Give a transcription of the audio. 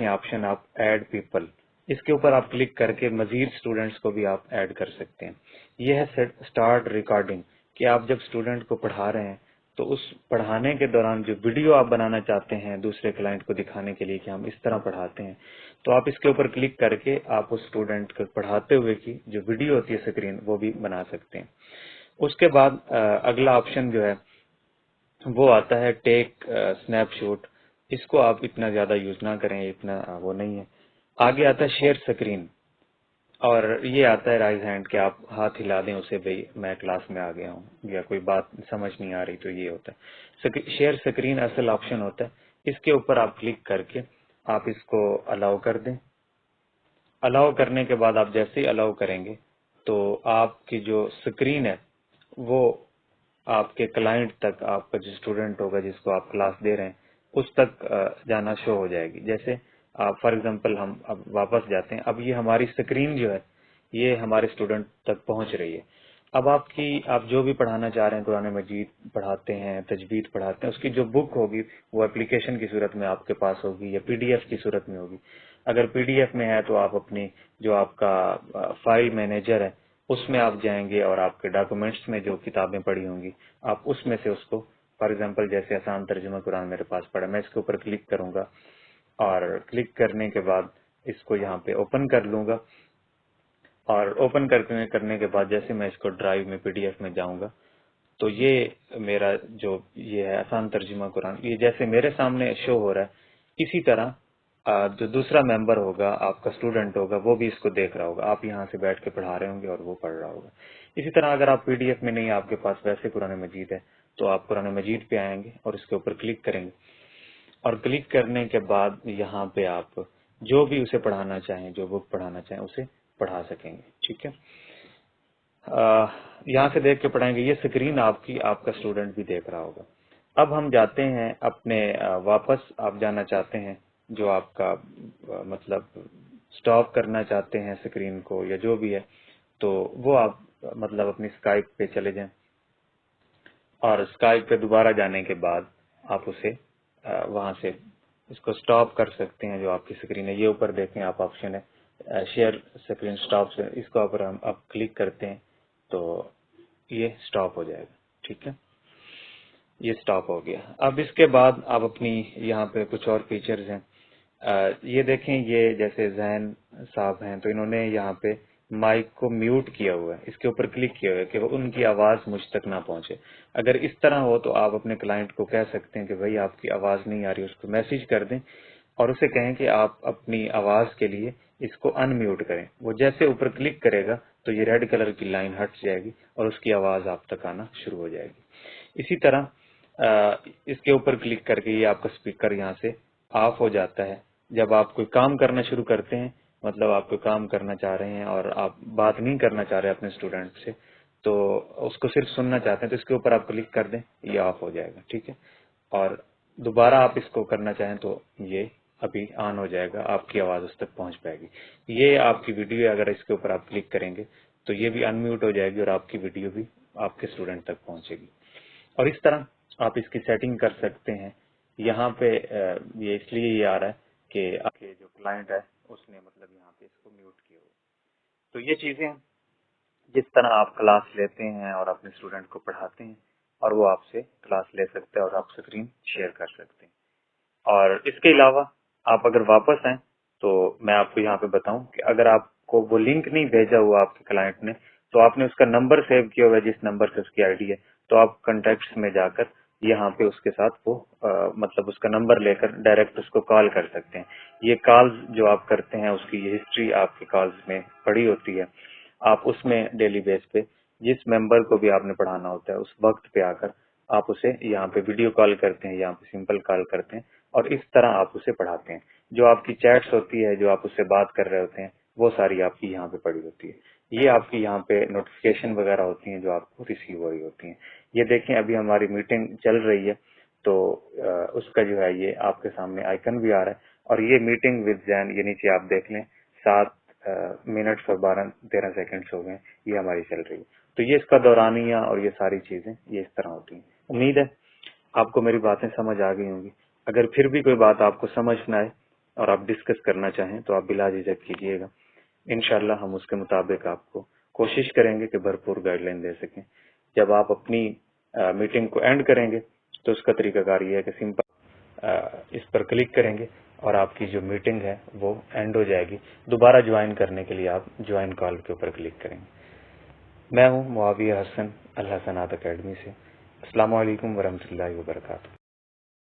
Option आप add people, इसके ऊपर आप क्लिक करके मजीद स्टूडेंट्स को भी आप ऐड कर सकते हैं। ये है स्टार्ट रिकॉर्डिंग, कि आप जब स्टूडेंट को पढ़ा रहे हैं तो उस पढ़ाने के दौरान जो वीडियो आप बनाना चाहते हैं दूसरे क्लाइंट को दिखाने के लिए कि हम इस तरह पढ़ाते हैं, तो आप इसके ऊपर क्लिक करके आप उस स्टूडेंट को पढ़ाते हुए की जो वीडियो होती है स्क्रीन वो भी बना सकते हैं। उसके बाद अगला ऑप्शन जो है वो आता है टेक स्नैपशॉट। इसको आप इतना ज्यादा यूज ना करें, इतना वो नहीं है। आगे आता है शेयर स्क्रीन, और ये आता है राइज हैंड कि आप हाथ हिला दें उसे, भाई मैं क्लास में आ गया हूँ या कोई बात समझ नहीं आ रही, तो ये होता है शेयर स्क्रीन। असल ऑप्शन होता है, इसके ऊपर आप क्लिक करके आप इसको अलाउ कर दें। अलाउ करने के बाद आप जैसे ही अलाउ करेंगे तो आपकी जो स्क्रीन है वो आपके क्लाइंट तक, आपका जो स्टूडेंट होगा जिसको आप क्लास दे रहे हैं उस तक जाना शो हो जाएगी। जैसे फॉर एग्जांपल हम अब वापस जाते हैं, अब ये हमारी स्क्रीन जो है ये हमारे स्टूडेंट तक पहुंच रही है। अब आप जो भी पढ़ाना चाह रहे हैं, कुरान मजीद पढ़ाते हैं, तजवीद पढ़ाते हैं, उसकी जो बुक होगी वो एप्लीकेशन की सूरत में आपके पास होगी या पीडीएफ की सूरत में होगी। अगर पीडीएफ में है तो आप अपनी जो आपका फाइल मैनेजर है उसमें आप जाएंगे और आपके डॉक्यूमेंट्स में जो किताबें पड़ी होंगी आप उसमें से उसको, फॉर एग्जांपल जैसे आसान तर्जुमा कुरान मेरे पास पड़ा, मैं इसके ऊपर क्लिक करूंगा और क्लिक करने के बाद इसको यहाँ पे ओपन कर लूंगा। और ओपन करने के बाद जैसे मैं इसको ड्राइव में पीडीएफ में जाऊंगा तो ये मेरा जो ये है आसान तर्जुमा कुरान, ये जैसे मेरे सामने शो हो रहा है, इसी तरह जो दूसरा मेंबर होगा, आपका स्टूडेंट होगा, वो भी इसको देख रहा होगा। आप यहाँ से बैठ के पढ़ा रहे होंगे और वो पढ़ रहा होगा। इसी तरह अगर आप पीडीएफ में नहीं, आपके पास वैसे कुरान मजीद है, तो आप कुरान मजीद पे आएंगे और इसके ऊपर क्लिक करेंगे, और क्लिक करने के बाद यहाँ पे आप जो भी उसे पढ़ाना चाहें, जो बुक पढ़ाना चाहें उसे पढ़ा सकेंगे। ठीक है, यहाँ से देख के पढ़ाएंगे, ये स्क्रीन आपका स्टूडेंट भी देख रहा होगा। अब हम जाते हैं अपने वापस आप जाना चाहते हैं, जो आपका मतलब स्टॉप करना चाहते हैं स्क्रीन को या जो भी है, तो वो आप मतलब अपनी स्काइप पे चले जाएं, और स्काइप पे दोबारा जाने के बाद आप उसे वहां से इसको स्टॉप कर सकते हैं। जो आपकी स्क्रीन है, ये ऊपर देखें आप ऑप्शन है शेयर स्क्रीन स्टॉप से, इसको अगर हम अब क्लिक करते हैं तो ये स्टॉप हो जाएगा। ठीक है, ये स्टॉप हो गया। अब इसके बाद आप अपनी यहाँ पे कुछ और फीचर्स हैं, ये देखें, ये जैसे जैन साहब हैं तो इन्होंने यहाँ पे माइक को म्यूट किया हुआ है, इसके ऊपर क्लिक किया हुआ है कि वो उनकी आवाज मुझ तक ना पहुंचे। अगर इस तरह हो तो आप अपने क्लाइंट को कह सकते हैं कि भाई आपकी आवाज नहीं आ रही, उसको मैसेज कर दें और उसे कहें कि आप अपनी आवाज के लिए इसको अनम्यूट करें। वो जैसे ऊपर क्लिक करेगा तो ये रेड कलर की लाइन हट जाएगी और उसकी आवाज आप तक आना शुरू हो जाएगी। इसी तरह इसके ऊपर क्लिक करके ये आपका स्पीकर यहाँ से ऑफ हो जाता है। जब आप कोई काम करना शुरू करते हैं, मतलब आप कोई काम करना चाह रहे हैं और आप बात नहीं करना चाह रहे अपने स्टूडेंट से, तो उसको सिर्फ सुनना चाहते हैं, तो इसके ऊपर आप क्लिक कर दें, ये ऑफ हो जाएगा। ठीक है, और दोबारा आप इसको करना चाहें तो ये अभी ऑन हो जाएगा, आपकी आवाज उस तक पहुंच पाएगी। ये आपकी वीडियो, अगर इसके ऊपर आप क्लिक करेंगे तो ये भी अनम्यूट हो जाएगी और आपकी वीडियो भी आपके स्टूडेंट तक पहुंचेगी। और इस तरह आप इसकी सेटिंग कर सकते हैं। यहाँ पे ये इसलिए ये आ रहा है कि आपके जो क्लाइंट है उसने मतलब यहाँ पे इसको म्यूट किया हुआ। तो ये चीजें जिस तरह आप क्लास लेते हैं और अपने स्टूडेंट को पढ़ाते हैं, और वो आपसे क्लास ले सकते हैं और आप स्क्रीन शेयर कर सकते हैं। और इसके अलावा आप अगर वापस आए तो मैं आपको यहाँ पे बताऊं कि अगर आपको वो लिंक नहीं भेजा हुआ आपके क्लाइंट ने, तो आपने उसका नंबर सेव किया हुआ है जिस नंबर से उसकी आईडी है, तो आप कॉन्टेक्ट्स में जाकर यहाँ पे उसके साथ वो मतलब उसका नंबर लेकर डायरेक्ट उसको कॉल कर सकते हैं। ये कॉल्स जो आप करते हैं उसकी ये हिस्ट्री आपके कॉल्स में पड़ी होती है। आप उसमें डेली बेस पे जिस मेंबर को भी आपने पढ़ाना होता है उस वक्त पे आकर आप उसे यहाँ पे वीडियो कॉल करते हैं, यहाँ पे सिंपल कॉल करते हैं और इस तरह आप उसे पढ़ाते हैं। जो आपकी चैट्स होती है, जो आप उससे बात कर रहे होते हैं, वो सारी आपकी यहाँ पे पड़ी होती है। ये आपकी यहाँ पे नोटिफिकेशन वगैरह होती हैं जो आपको रिसीव हो रही होती हैं। ये देखें, अभी हमारी मीटिंग चल रही है तो उसका जो है ये आपके सामने आइकन भी आ रहा है, और ये मीटिंग विद जैन, ये नीचे आप देख लें 7 मिनट और 12-13 सेकंड्स हो गए, ये हमारी चल रही है। तो ये इसका दौरानिया और ये सारी चीजें ये इस तरह होती हैं। उम्मीद है आपको मेरी बातें समझ आ गई होंगी। अगर फिर भी कोई बात आपको समझ ना आए اور آپ ڈسکس کرنا چاہیں تو آپ بلا جھجک کیجیے گا. انشاءاللہ ہم اس کے مطابق آپ کو کوشش کریں گے کہ بھرپور گائیڈ لائن دے سکیں. جب آپ اپنی میٹنگ کو اینڈ کریں گے تو اس کا طریقہ کار یہ ہے کہ سمپل اس پر کلک کریں گے اور آپ کی جو میٹنگ ہے وہ اینڈ ہو جائے گی. دوبارہ جوائن کرنے کے لیے آپ جوائن کال کے اوپر کلک کریں گے. میں ہوں معاویہ حسن، الحسنات اکیڈمی سے. السلام علیکم ورحمۃ اللہ وبرکاتہ.